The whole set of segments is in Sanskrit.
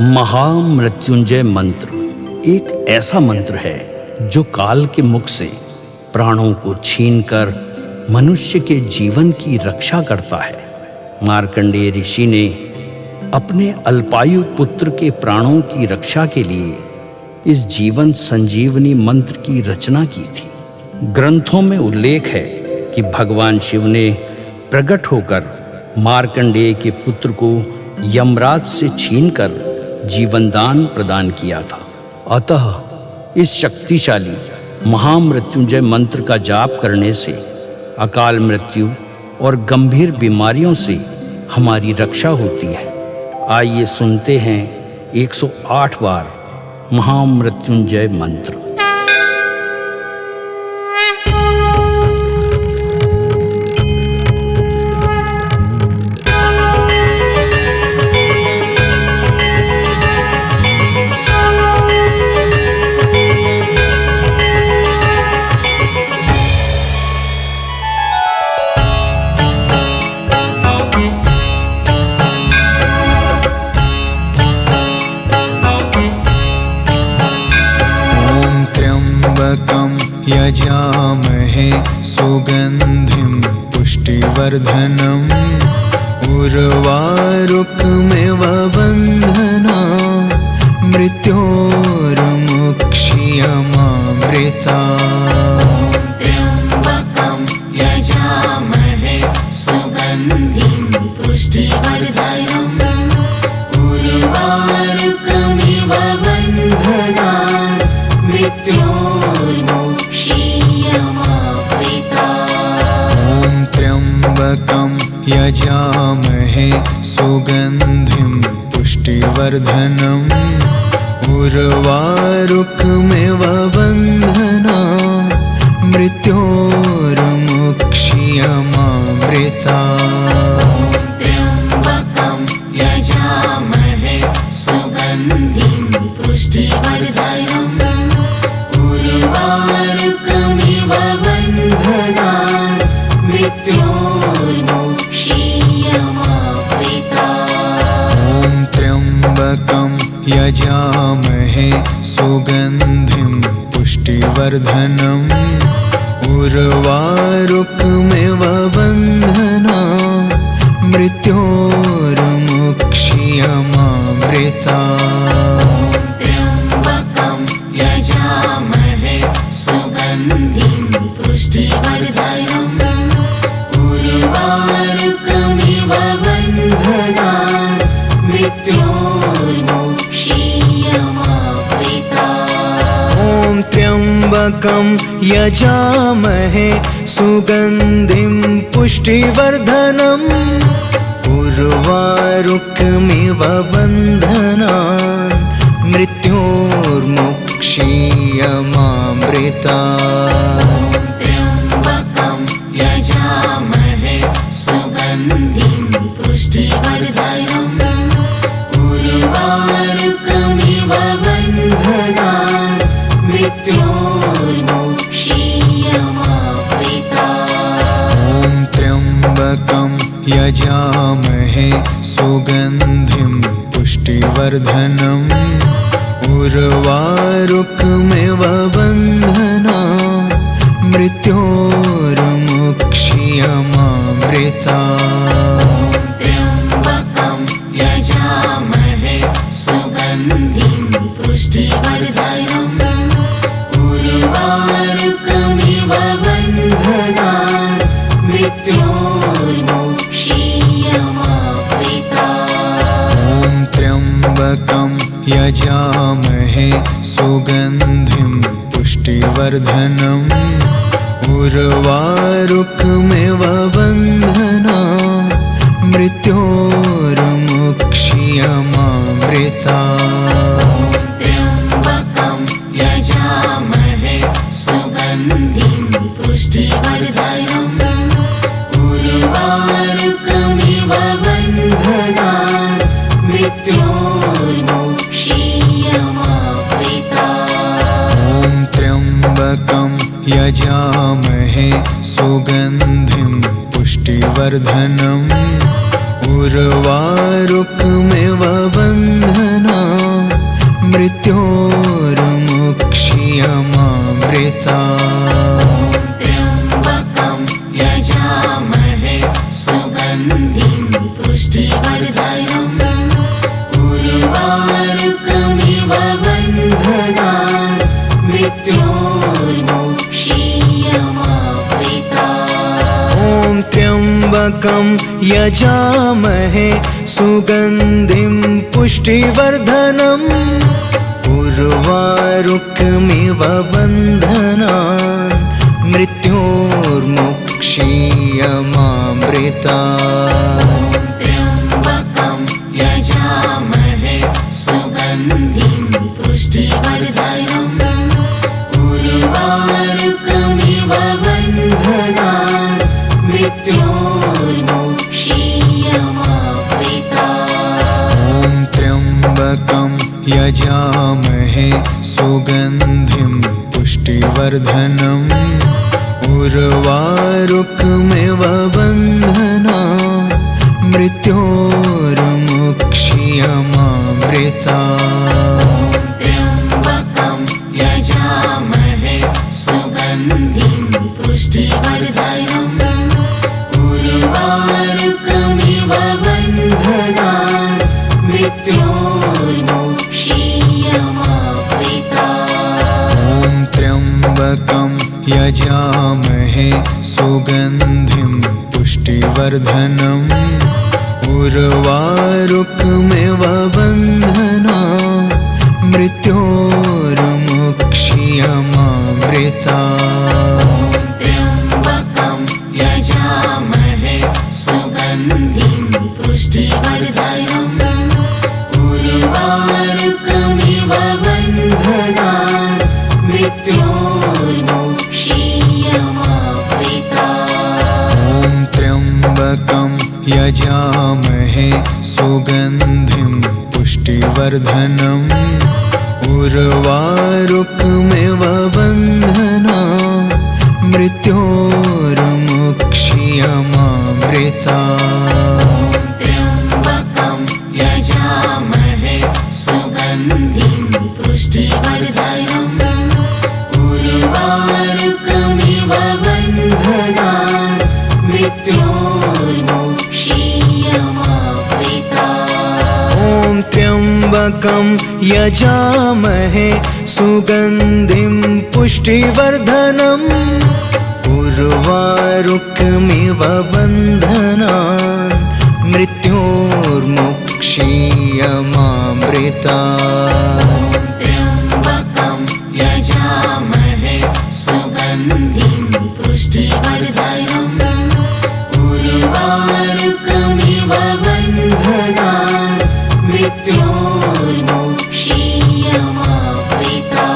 महामृत्युंजय मंत्र एक ऐसा मंत्र है जो काल के मुख से प्राणों को छीनकर मनुष्य के जीवन की रक्षा करता है। मार्कंडेय ऋषि ने अपने अल्पायु पुत्र के प्राणों की रक्षा के लिए इस जीवन संजीवनी मंत्र की रचना की थी। ग्रंथों में उल्लेख है कि भगवान शिव ने प्रकट होकर मार्कंडेय के पुत्र को यमराज से छीनकर जीवनदान प्रदान किया था। अतः इस शक्तिशाली महामृत्युंजय मंत्र का जाप करने से अकाल मृत्यु और गंभीर बीमारियों से हमारी रक्षा होती है। आइए सुनते हैं 108 बार महामृत्युंजय मंत्र। यजामहे सुगंधिं पुष्टिवर्धनम् उर्वारुकमिव बन्धना मृत्योर्मुक्षीयमामृता। त्र्यम्बकं यजामहे सुगन्धिं पुष्टिवर्धनम् उर्वारुकमिव बन्धना त्र्यम्बकं यजामहे सुगन्धिं पुष्टिवर्धनम् उर्वारुकमिव बन्धना मृत्योर्मुक्षीयमामृता। त्र्यम्बकं यजामहे सुगन्धिं पुष्टिवर्धनम् उर्वारुकमिव बन्धना मृत्योर्मुक्षीयमामृता। त्र्यम्बकं यजामहे सुगन्धिं पुष्टिवर्धनम् उर्वारुकमिव बन्धना मृत्योर्मुक्षीयमामृता। त्र्यम्बकं यजामहे सुगन्धिं पुष्टिवर्धनम् उर्वारुकमिव बन्धना मृत्योर्मुक्षीयमामृता। त्र्यम्बकं यजामहे सुगन्धिं पुष्टिवर्धनम् उर्वारुकमिव बन्धना मृत्योर्मुक्षीयमामृता। त्र्यम्बकं यजामहे सुगन्धिं पुष्टिवर्धनम् उर्वारुकमिव बन्धना मृत्योर्मुक्षीयमामृता। त्र्यम्बकं यजामहे सुगन्धिं पुष्टिवर्धनम् उर्वारुकमिव बन्धना मृत्योर्मुक्षीयमामृता। त्र्यम्बकं यजामहे सुगन्धिं पुष्टिवर्धनम् उर्वारुकमिव बन्धना मृत्योर्मुक्षीयमामृता। त्र्यम्बकं यजामहे सुगन्धिं पुष्टिवर्धनम् उर्वारुकमिव बन्धना मृत्योर्मुक्षीयमामृता। त्र्यम्बकं यजामहे सुगन्धिं पुष्टिवर्धनम् उर्वारुकमिव बन्धना मृत्योर्मुक्षीयमामृता। त्र्यम्बकं यजामहे सुगन्धिं पुष्टिवर्धनम् उर्वारुकमिव बन्धना मृत्योर्मुक्षीयमामृता। त्र्यम्बकं यजामहे सुगन्धिं पुष्टिवर्धनम् उर्वारुकमिव बन्धनान् मृत्योर्मुक्षीयमामृता। ॐ त्र्यम्बकं यजामहे सुगन्धिं पुष्टिवर्धनम् उर्वारुकमिव बन्धनान् मृत्योर्मुक्षीयमामृता। त्र्यम्बकं यजामहे सुगन्धिं पुष्टिवर्धनम् उर्वारुकमिव बन्धनान् मृत्योर्मुक्षीयमामृता। ॐ त्र्यम्बकं यजामहे सुगन्धिं पुष्टिवर्धनम् उर्वारुकमिव बन्धनान् मृत्योर्मुक्षीयमामृता। त्र्यम्बकं यजामहे सुगन्धिं पुष्टिवर्धनम् उर्वारुकमिव बन्धनान् मृत्योर्मुक्षीयमामृता। ॐ त्र्यम्बकं यजामहे सुगन्धिं पुष्टिवर्धनम् उर्वारुकमिव बन्धनान् मृत्योर्मुक्षीयमामृता। त्र्यम्बकं यजामहे सुगन्धिं पुष्टिवर्धनम् उर्वारुकमिव बन्धनान् मृत्योर्मुक्षीयमामृता। ॐ त्र्यम्बकं यजामहे सुगन्धिं पुष्टिवर्धनम् उर्वारुकमिव बन्धनान् मृत्योर्मुक्षीयमामृता। त्र्यम्बकं यजामहे सुगन्धिं पुष्टिवर्धनम् उर्वारुकमिव बन्धनान् मृत्योर्मुक्षीयमामृता। ॐ त्र्यम्बकं यजामहे सुगन्धिं पुष्टिवर्धनम् उर्वारुकमिव बन्धनान् मृत्योर्मुक्षीयमामृता। त्र्यम्बकं यजामहे सुगन्धिं पुष्टिवर्धनम् उर्वारुकमिव बन्धनान् मृत्योर्मुक्षीयमामृता।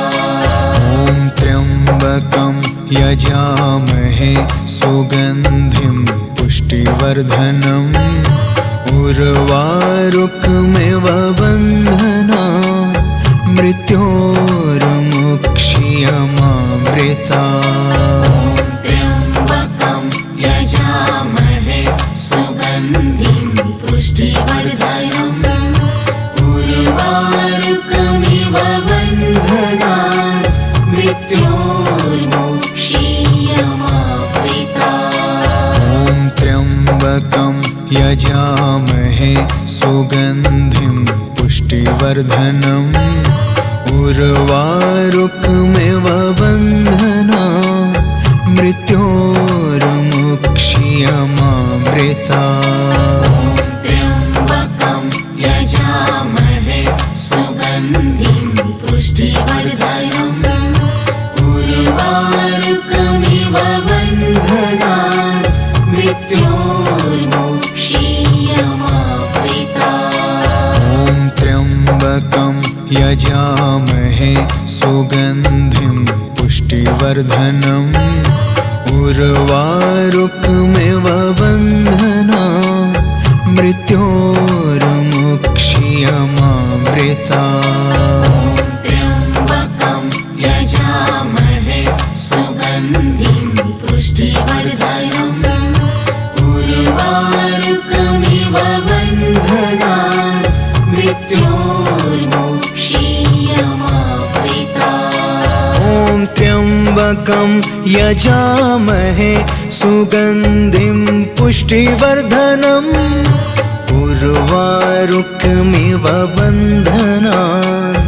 ॐ त्र्यम्बकं यजामहे सुगन्धिं पुष्टिवर्धनम् उर्वारुकमिव बन्धनान् मृत्योर्मुक्षीयमामृता। त्र्यम्बकं यजामहे सुगन्धिं पुष्टिवर्धनम् उर्वारुकमिव बन्धनान् मृत्योर्मुक्षीयमामृता। ॐ त्र्यम्बकं यजामहे सुगन्धिं पुष्टिवर्धनम् उर्वारुकमिव बन्धनान् मृत्योर्मुक्षीयमामृता। त्र्यम्बकं यजामहे सुगन्धिं पुष्टिवर्धनम् उर्वारुकमिव बन्धनान् मृत्योर्मुक्षीयमामृता। ॐ त्र्यम्बकं यजामहे सुगन्धिं पुष्टिवर्धनम् उर्वारुकमिव बन्धनान् मृत्योर्मुक्षीयमामृता। त्र्यम्बकं यजामहे सुगन्धिं पुष्टिवर्धनम् उर्वारुकमिव बन्धनान् मृत्योर्मोक्षीयमावृता। ॐ त्र्यम्बकं यजामहे सुगन्धिं पुष्टिवर्धनम् उर्वारुकमिव बन्धनान्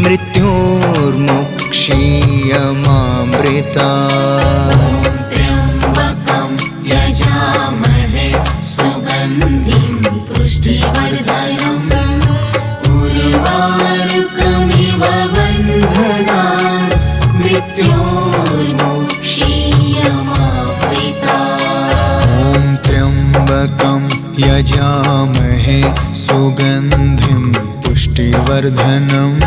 मृत्योर्मोक्षीयमामृता। त्र्यम्बकं यजामहे सुगन्धिं पुष्टिवर्धनम् उर्वारुकमिव बन्धनान् मृत्योर्मोक्षीयमावृता। ॐ त्र्यम्बकं यजामहे सुगन्धिं पुष्टिवर्धनम्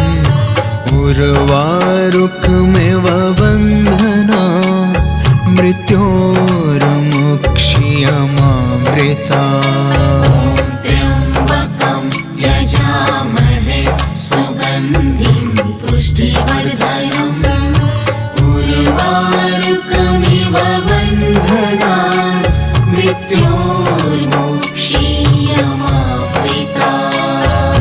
उर्वारुकमिव बन्धनान् मृत्योर्मोक्षीयमामृता। त्र्यम्बकं यजामहे सुगन्धिं पुष्टिवर्धनम् उर्वारुकमिव बन्धनान् मृत्योर्मोक्षीयमावृता।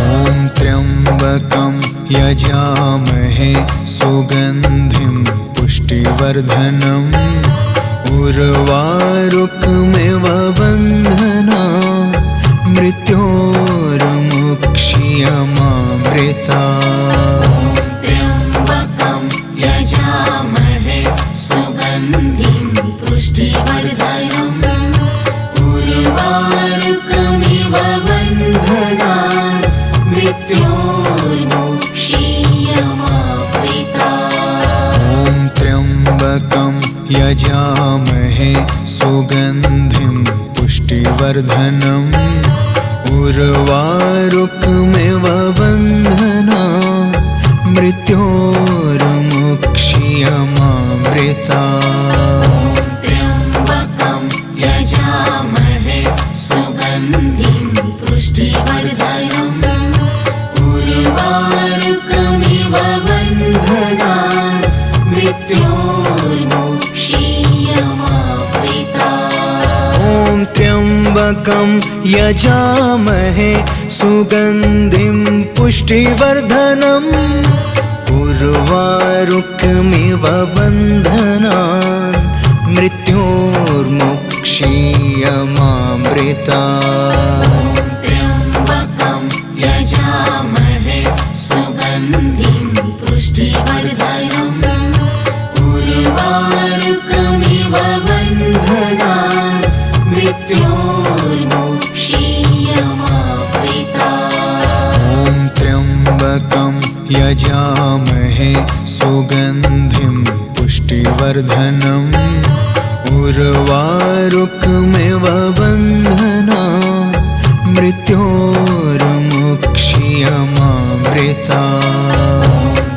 ॐ त्र्यम्बकं यजामहे सुगन्धिं पुष्टिवर्धनम् उर्वारुकमिव बन्धनान् मृत्योर्मोक्षीयमामृता। त्र्यम्बकं यजामहे सुगन्धिं पुष्टिवर्धनम् उर्वारुकमिव बन्धनान् मृत्योर्मोक्षीयमावृता। ॐ त्र्यम्बकं यजामहे सुगन्धिं पुष्टिवर्धनम् उर्वारुकमिव बन्धनान् मृत्योर्मोक्षीयमामृता। त्र्यम्बकं यजामहे सुगन्धिं पुष्टिवर्धनम् उर्वारुकमिव बन्धनान् मृत्योर्मोक्षीयमावृता। ॐ त्र्यम्बकं यजामहे सुगन्धिं पुष्टिवर्धनम् उर्वारुकमिव बन्धनान् मृत्योर्मोक्षीयमामृता। त्र्यम्बकं यजामहे सुगन्धिं पुष्टिवर्धनम् उर्वारुकमिव बन्धनान् मृत्योर्मोक्षीयमावृता। ॐ त्र्यम्बकं यजामहे सुगन्धिं पुष्टिवर्धनम् उर्वारुकमिव बन्धनान् मृत्योर्मोक्षीयमामृता।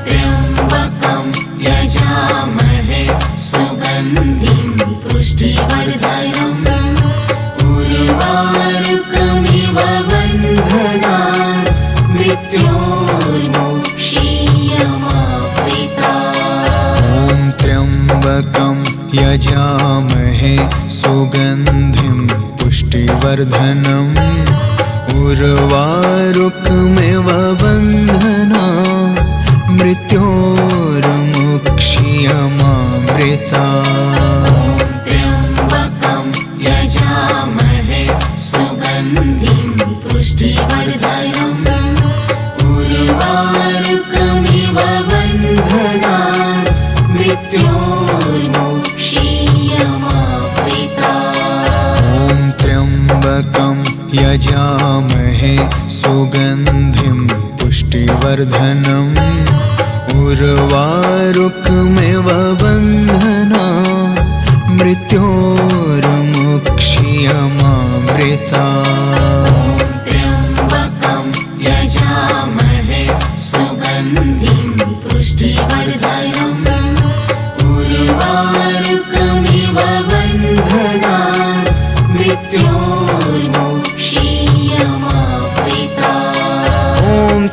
त्र्यम्बकं यजामहे सुगन्धिं पुष्टिवर्धनम् उर्वारुकमिव बन्धनान् मृत्योर्मोक्षीयमावृता। ॐ त्र्यम्बकं यजामहे सुगन्धिं पुष्टिवर्धनम् उर्वारुकमिव बन्धनान् मृत्योर्मोक्षीयमामृता। त्र्यम्बकं यजामहे सुगन्धिं पुष्टिवर्धनम् उर्वारुकमिव बन्धनान् मृत्योर्मोक्षीयमावृता। ॐ त्र्यम्बकं यजामहे सुगन्धिं पुष्टिवर्धनम् उर्वारुकमिव बन्धनान् मृत्योर्मोक्षीयमामृता। त्र्यम्बकं यजामहे सुगन्धिं पुष्टिवर्धनम् उर्वारुकमिव बन्धनान् मृत्योर्मोक्षीयमावृता। ॐ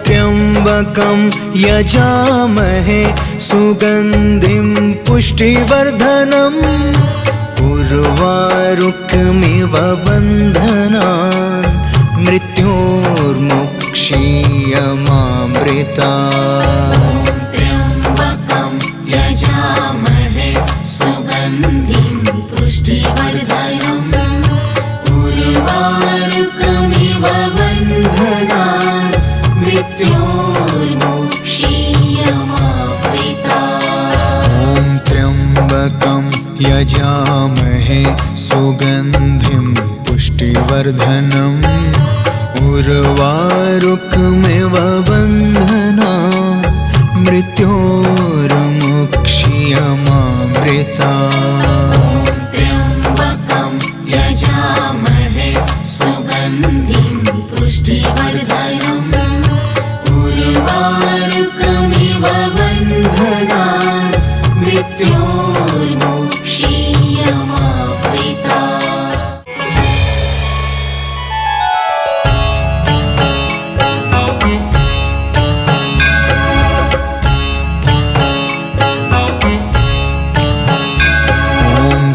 त्र्यम्बकं यजामहे सुगन्धिं पुष्टिवर्धनम् उर्वारुकमिव बन्धनान् मृत्योर्मोक्षीयमामृता। मृत्योर्मुक्षीयमामृता त्र्यम्बकं यजामहे सुगन्धिं पुष्टिवर्धनम् उर्वारुकमिव बन्धनान् मृत्योर्मुक्षीयमामृता त्र्यम्बकं यजामहे सुगन्धिं पुष्टिवर्धनम् उर्वारुकमिव बन्धनान् मृत्योर्मुक्षीयमामृता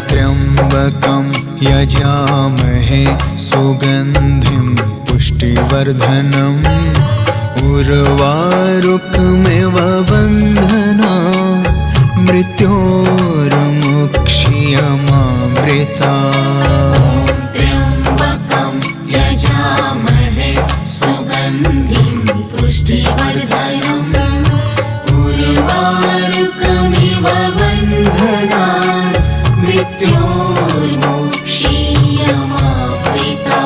त्र्यम्बकं यजामहे सुगन्धिं पुष्टिवर्धनम् उर्वारुकमिव बन्धनान् मृत्योर्मुक्षीयमामृता त्र्यम्बकं यजामहे सुगन्धिं पुष्टिवर्धनम् उर्वारुकमिव बन्धनान् मृत्योर्मुक्षीयमामृता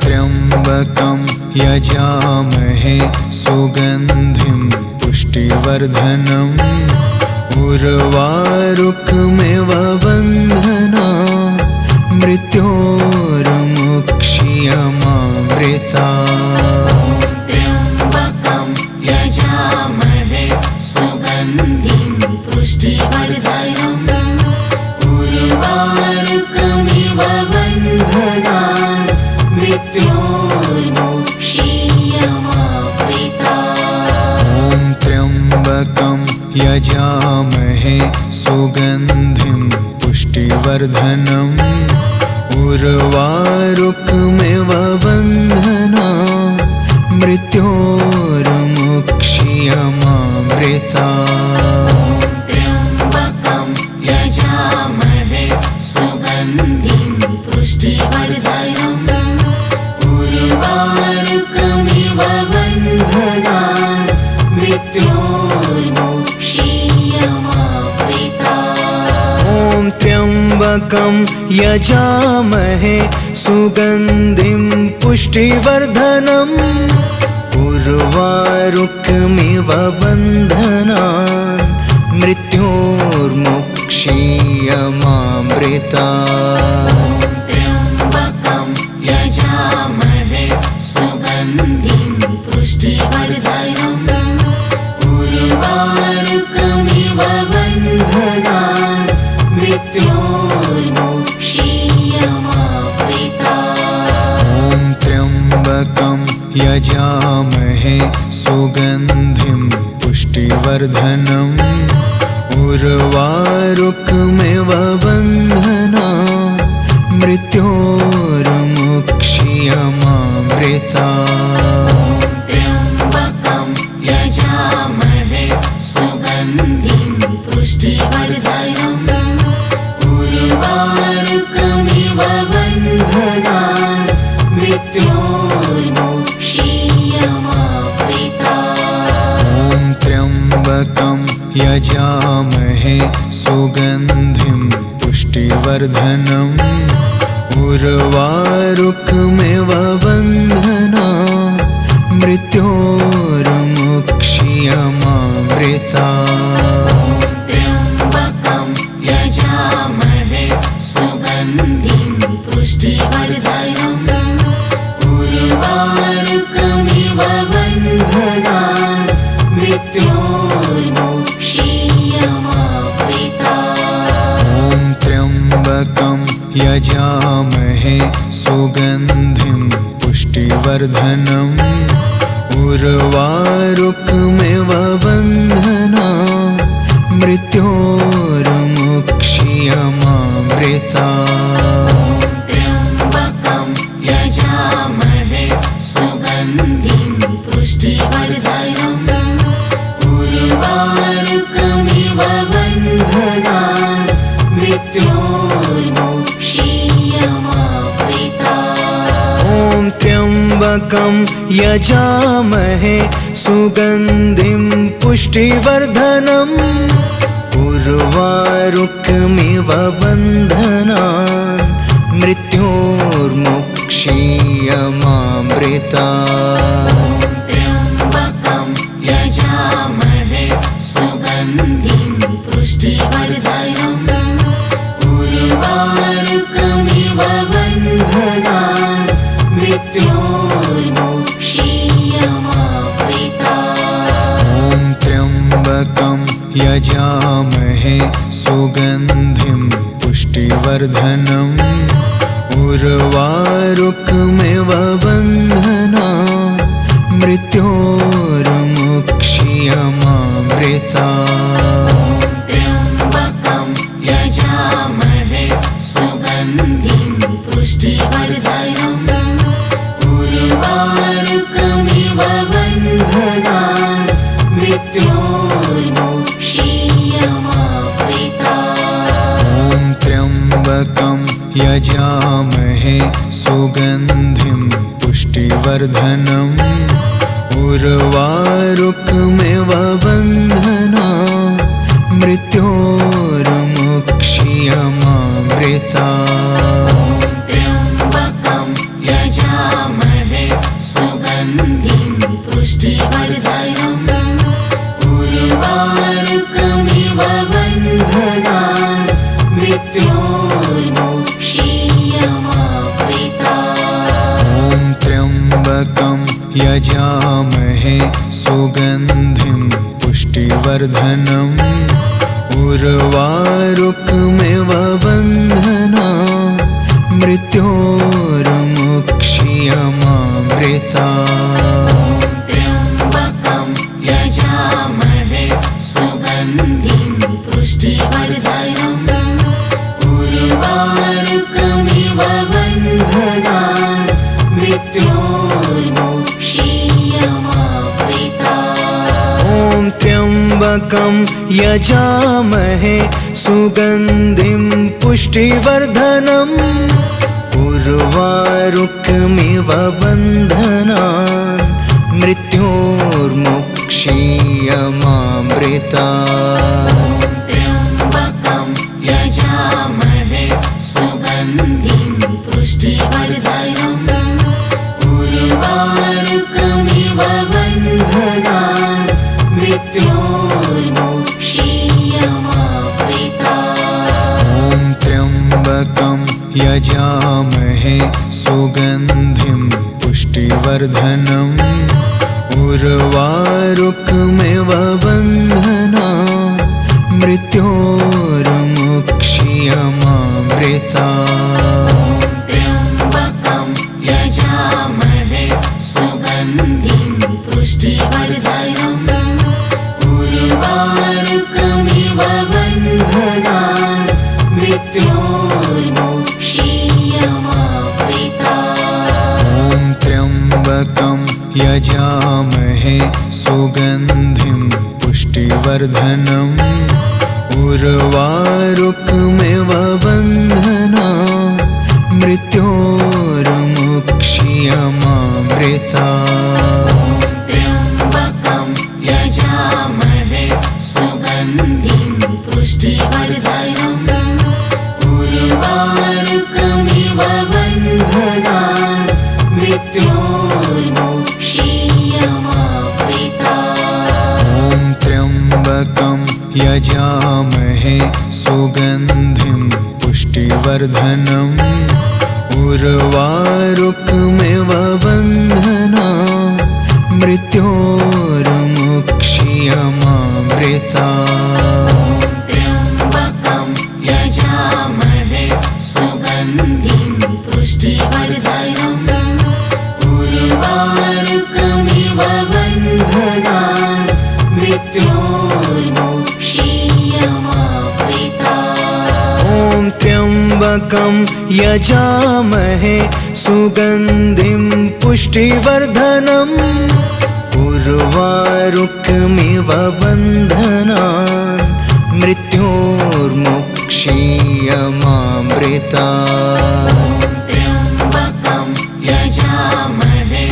त्र्यम्बकं यजामहे सुगन्धिं पुष्टिवर्धनम् उर्वारुकमिव बन्धनान् मृत्योर्मुक्षीयमामृता त्र्यम्बकं यजामहे सुगन्धिं पुष्टिवर्धनम् उर्वारुकमिव बन्धनान् मृत्योर्मुक्षीयमामृता त्र्यम्बकं यजामहे सुगन्धिं पुष्टिवर्धनम् उर्वारुकमिव बन्धनान् मृत्योर्मुक्षीयमामृता त्र्यम्बकं यजामहे सुगन्धिं पुष्टिवर्धनम् उर्वारुकमिव बन्धनान् मृत्योर्मुक्षीयमामृता त्र्यम्बकं यजामहे सुगन्धिं पुष्टिवर्धनम् उर्वारुकमिव बन्धनान् मृत्योर्मुक्षीयमामृता त्र्यम्बकं यजामहे सुगन्धिं पुष्टिवर्धनम् उर्वारुकमिव बन्धनान् मृत्योर्मुक्षीयमामृता त्र्यम्बकं यजामहे सुगन्धिं पुष्टिवर्धनम् उर्वारुकमिव बन्धनान् मृत्योर्मुक्षीयमामृता त्र्यम्बकं यजामहे सुगन्धिं पुष्टिवर्धनम् उर्वारुकमिव बन्धनान् मृत्योर्मुक्षीयमामृता त्र्यम्बकं यजामहे सुगन्धिं पुष्टिवर्धनम् उर्वारुकमिव बन्धनान् मृत्योर्मुक्षीयमामृता त्र्यम्बकं यजामहे सुगन्धिं पुष्टिवर्धनम् उर्वारुकमिव बन्धनान् मृत्योर्मुक्षीयमामृता त्र्यम्बकं यजामहे सुगन्धिं पुष्टिवर्धनम् उर्वारुकमिव बन्धनान् मृत्योर्मुक्षीयमामृता त्र्यम्बकं यजामहे सुगन्धिं पुष्टिवर्धनम् उर्वारुकमिव बन्धनान् मृत्योर्मुक्षीयमामृता त्र्यम्बकं यजामहे त्र्यम्बकं यजामहे सुगन्धिं पुष्टिवर्धनम् उर्वारुकमिव बन्धनान् मृत्योर्मुक्षीयमामृतात्। त्र्यम्बकं यजामहे सुगन्धिं पुष्टिवर्धनम् उर्वारुकमिव बन्धनान् मृत्योर्मुक्षीयमामृतात्। ॐ त्र्यम्बकं यजामहे सुगन्धिं पुष्टिवर्धनम् उर्वारुकमिव बन्धनान् मृत्योर्मुक्षीयमामृतात्। त्र्यम्बकं यजामहे सुगन्धिं पुष्टिवर्धनम् उर्वारुकमिव बन्धनान् मृत्योर्मुक्षीयमामृतात्। ॐ त्र्यम्बकं यजामहे सुगन्धिं पुष्टिवर्धनम् उर्वारुकमिव बन्धनान् मृत्योर्मुक्षीयमामृतात्। त्र्यम्बकं यजामहे सुगन्धिं पुष्टिवर्धनम् उर्वारुकमिव बन्धनान् मृत्योर्मुक्षीयमामृतात्। ॐ त्र्यम्बकं यजामहे सुगन्धिं पुष्टिवर्धनम् उर्वारुकमिव बन्धनान् मृत्योर्मुक्षीयमामृतात्। त्र्यम्बकं यजामहे सुगन्धिं पुष्टिवर्धनम् उर्वारुकमिव बन्धनान् मृत्योर्मुक्षीयमामृतात्। ॐ त्र्यम्बकं यजामहे सुगन्धिं पुष्टिवर्धनम् उर्वारुकमिव बन्धनान् मृत्योर्मुक्षीयमामृतात्। त्र्यम्बकं यजामहे सुगन्धिं पुष्टिवर्धनम् उर्वारुकमिव बन्धनान् मृत्योर्मुक्षीयमामृतात्। ॐ त्र्यम्बकं यजामहे सुगन्धिं पुष्टिवर्धनम् उर्वारुकमिव बन्धनान् मृत्योर्मुक्षीयमामृतात्। त्र्यम्बकं यजामहे सुगन्धिं पुष्टिवर्धनम् उर्वारुकमिव बन्धनान् मृत्योर्मुक्षीयमामृतात्। ॐ त्र्यम्बकं यजामहे सुगन्धिं पुष्टिवर्धनम् उर्वारुकमिव बन्धनान् मृत्योर्मुक्षीयमामृतात्। त्र्यम्बकं यजामहे सुगन्धिं पुष्टिवर्धनम् उर्वारुकमिव बन्धनान् मृत्योर्मुक्षीयमामृतात्। ॐ त्र्यम्बकं यजामहे सुगन्धिं पुष्टिवर्धनम् उर्वारुकमिव बन्धनान् मृत्योर्मुक्षीयमामृतात्। त्र्यम्बकं यजामहे सुगन्धिं पुष्टिवर्धनम् उर्वारुकमिव बन्धनान् मृत्योर्मुक्षीयमामृतात्। ॐ त्र्यम्बकं यजामहे सुगन्धिं पुष्टिवर्धनम् उर्वारुकमिव बन्धनान् मृत्योर्मुक्षीयमामृतात्। त्र्यम्बकं यजामहे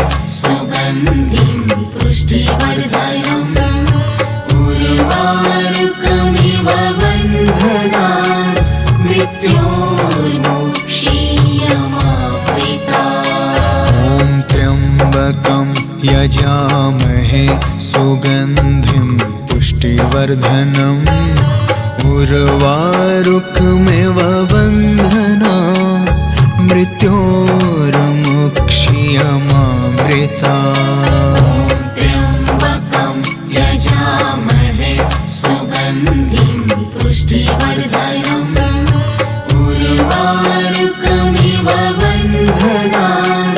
त्र्यम्बकं यजामहे सुगन्धिं पुष्टिवर्धनम् उर्वारुकमिव बन्धनान् मृत्योर्मुक्ष्यमामृतात्। त्र्यम्बकं यजामहे सुगन्धिं पुष्टिवर्धनम् उर्वारुकमिव बन्धनान्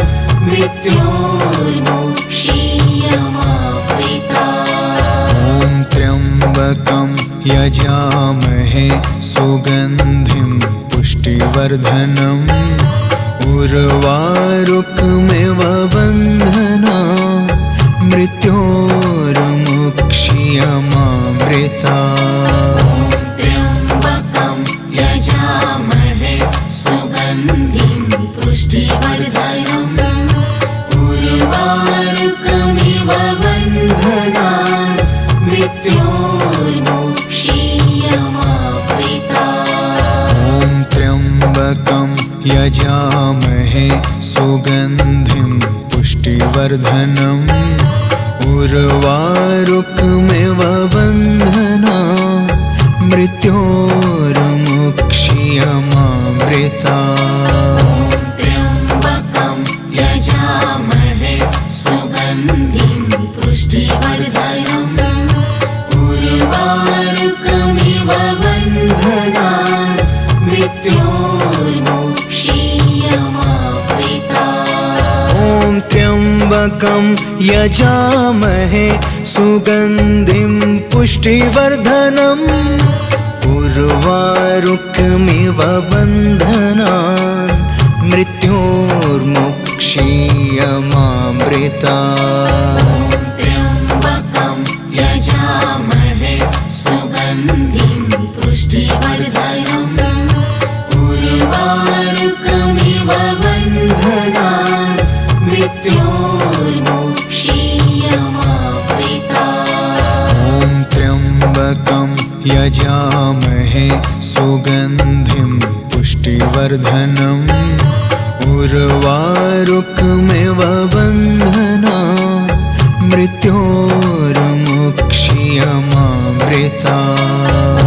मृत्योर्मुक्ष्यमामृतात्। ॐ त्र्यम्बकं यजामहे सुगन्धिं पुष्टिवर्धनम् उर्वारुकमिव बन्धनान् मृत्योर्मुक्ष्यमामृतात्। त्र्यम्बकं यजामहे सुगन्धिं पुष्टिवर्धनम् उर्वारुकमिव बन्धनान् मृत्योर्मुक्ष्यमामृतात्। ॐ त्र्यम्बकं यजामहे सुगन्धिं पुष्टिवर्धनम् उर्वारुकमिव बन्धनान् मृत्योर्मुक्ष्यमामृतात्। त्र्यम्बकं यजामहे सुगन्धिं पुष्टिवर्धनम् उर्वारुकमिव बन्धनान् मृत्योर्मुक्ष्यमामृतात्। ॐ त्र्यम्बकं यजामहे सुगन्धिं पुष्टिवर्धनम् उर्वारुकमिव बन्धनान् मृत्योर्मुक्ष्यमामृतात्। त्र्यम्बकं यजामहे सुगन्धिं पुष्टिवर्धनम् उर्वारुकमिव बन्धनान् मृत्योर्मुक्ष्यमामृतात्। ॐ त्र्यम्बकं यजामहे सुगन्धिं पुष्टिवर्धनम् उर्वारुकमिव बन्धनान् मृत्योर्मुक्ष्यमामृतात्।